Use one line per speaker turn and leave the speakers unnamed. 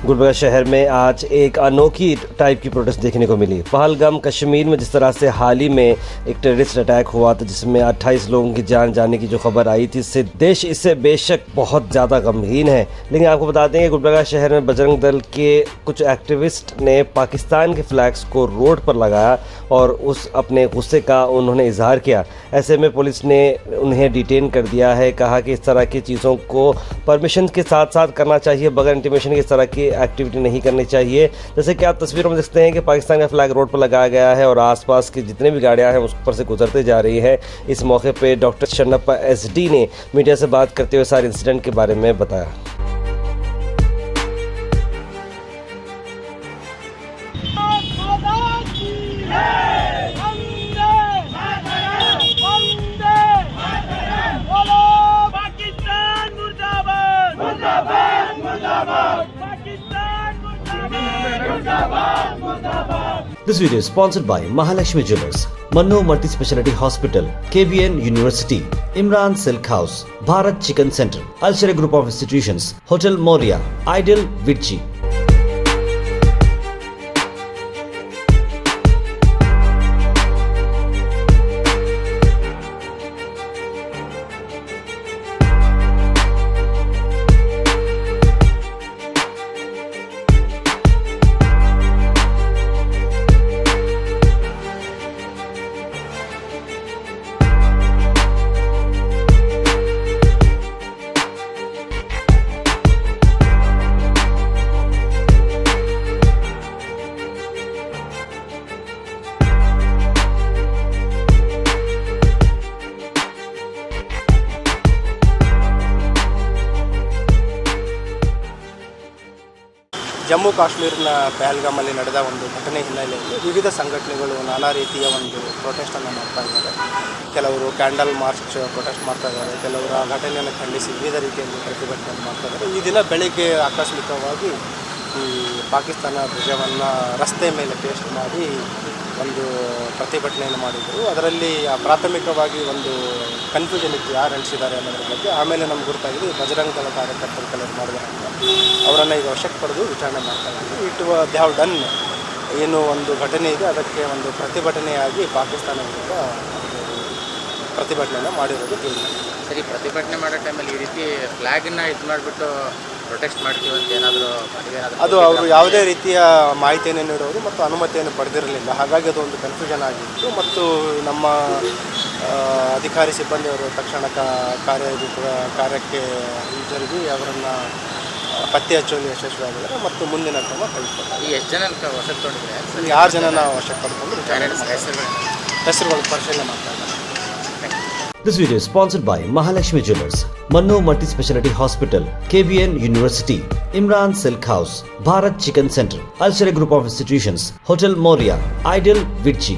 गुलबर्गा शहर में आज एक अनोखी टाइप की प्रोटेस्ट देखने को मिली। पहलगाम कश्मीर में जिस तरह से हाल ही में एक टेररिस्ट अटैक हुआ था जिसमें 28 लोगों की जान जाने की जो खबर आई थी, इससे देश इससे बेशक बहुत ज़्यादा गमगीन है। लेकिन आपको बता दें कि गुलबर्गा शहर में बजरंग दल के कुछ एक्टिविस्ट ने पाकिस्तान के फ्लैग्स को रोड पर लगाया और उस अपने गुस्से का उन्होंने इजहार किया। ऐसे में पुलिस ने उन्हें डिटेन कर दिया है। कहा कि इस तरह की चीज़ों को परमिशन के साथ साथ करना चाहिए, बगैर इंटीमेशन की इस तरह की एक्टिविटी नहीं करनी चाहिए। जैसे कि आप तस्वीरों में देखते हैं कि पाकिस्तान का फ्लैग रोड पर लगाया गया है और आसपास की जितने भी गाड़ियां हैं उस पर से गुजरते जा रही है। इस मौके पे डॉक्टर शन्नप्पा SD ने मीडिया से बात करते हुए सारे इंसिडेंट के बारे में बताया। This video is sponsored by Mahalakshmi Jewellers, Manno Multi-Speciality Hospital, KBN University, Imran Silk House, Bharat Chicken Center, Al Sharia Group of Institutions, Hotel Moria, Ideal Vidchi.
Jammu ಕಾಶ್ಮೀರಿನ ಪಹಲ್ಗಾಮಲ್ಲಿ ನಡೆದ ಒಂದು ಘಟನೆ ಹಿನ್ನೆಲೆಯಲ್ಲಿ ವಿವಿಧ ಸಂಘಟನೆಗಳು ನಾನಾ ರೀತಿಯ ಒಂದು ಪ್ರೊಟೆಸ್ಟನ್ನು ಮಾಡ್ತಾ ಇದ್ದಾರೆ. ಕೆಲವರು ಕ್ಯಾಂಡಲ್ ಮಾರ್ಚ್ ಪ್ರೊಟೆಸ್ಟ್ ಮಾಡ್ತಾ ಇದ್ದಾರೆ, ಕೆಲವರು ಆ ಘಟನೆಯನ್ನು ಖಂಡಿಸಿ ವಿವಿಧ ರೀತಿಯಲ್ಲಿ ಪ್ರತಿಭಟನೆ ಮಾಡ್ತಾ ಇದ್ದಾರೆ. ಈ ದಿನ ಬೆಳಗ್ಗೆ ಆಕಸ್ಮಿಕವಾಗಿ ಈ ಪಾಕಿಸ್ತಾನ ಧ್ವಜವನ್ನು ರಸ್ತೆ ಮೇಲೆ ಪೇಸ್ಟ್ ಮಾಡಿ ಒಂದು ಪ್ರತಿಭಟನೆಯನ್ನು ಮಾಡಿದರು. ಅದರಲ್ಲಿ ಪ್ರಾಥಮಿಕವಾಗಿ ಒಂದು ಕನ್ಫ್ಯೂಷನ್ ಇತ್ತು, ಯಾರು ನಡೆಸಿದ್ದಾರೆ ಅನ್ನೋದ್ರ ಬಗ್ಗೆ. ಆಮೇಲೆ ನಮ್ಗೆ ಗೊತ್ತಾಗಿದೆ ಬಜರಂಗ ದಳ ಕಾರ್ಯಕರ್ತರು ಕೆಲವರು ಮಾಡಿದ್ದಾರೆ ಅಂತ. ಅವರನ್ನು ಈಗ ವಶಕ್ಕೆ ಪಡೆದು ವಿಚಾರಣೆ ಮಾಡ್ತಾ ಇದ್ದೀವಿ. ದೇ ಹ್ಯಾವ್ ಡನ್ ಏನು ಒಂದು ಘಟನೆ ಇದೆ ಅದಕ್ಕೆ ಒಂದು ಪ್ರತಿಭಟನೆಯಾಗಿ ಪಾಕಿಸ್ತಾನ ವಿರುದ್ಧ ಪ್ರತಿಭಟನೆಯನ್ನು ಮಾಡಿರೋದು ತಿಳಿದಿದೆ.
ಸರಿ, ಪ್ರತಿಭಟನೆ ಮಾಡೋ ಟೈಮಲ್ಲಿ ಈ ರೀತಿ ಫ್ಲ್ಯಾಗನ್ನು ಇದು ಮಾಡಿಬಿಟ್ಟು ಪ್ರೊಟೆಸ್ಟ್ ಮಾಡ್ತೀವಿ ಅಂತ ಏನಾದರೂ
ಅದು ಅವರು ಯಾವುದೇ ರೀತಿಯ ಮಾಹಿತಿಯನ್ನು ನೀಡೋದು ಮತ್ತು ಅನುಮತಿಯನ್ನು ಪಡೆದಿರಲಿಲ್ಲ. ಹಾಗಾಗಿ ಅದು ಒಂದು ಕನ್ಫ್ಯೂಷನ್ ಆಗಿತ್ತು ಮತ್ತು ನಮ್ಮ ಅಧಿಕಾರಿ ಸಿಬ್ಬಂದಿಯವರು ತಕ್ಷಣ ಕಾರ್ಯಕ್ಕೆ ಹಿಂಜರಿದು ಅವರನ್ನು ಪತ್ತೆ ಹಚ್ಚುವಲ್ಲಿ ಯಶಸ್ವಿಯಾಗಿದ್ದಾರೆ ಮತ್ತು ಮುಂದಿನ ಕ್ರಮ ಕೈಗೊಳ್ತಾರೆ.
ಈ ಎಷ್ಟು ಜನ ವಶಕ್ಕೆ ತೊಗೊಂಡಿದ್ದಾರೆ?
6 ಜನನ ವಶಕ್ಕೆ ಪಡ್ಕೊಂಡು ಹೆಸರುಗಳು ಪರಿಶೀಲನೆ ಮಾಡ್ತಾ ಇದ್ದಾರೆ.
This video is sponsored by Mahalakshmi Jewellers, Manno Multi-Speciality Hospital, KBN University, Imran Silk House, Bharat Chicken Center, Al Sharia Group of Institutions, Hotel Moria, Ideal Vidchi.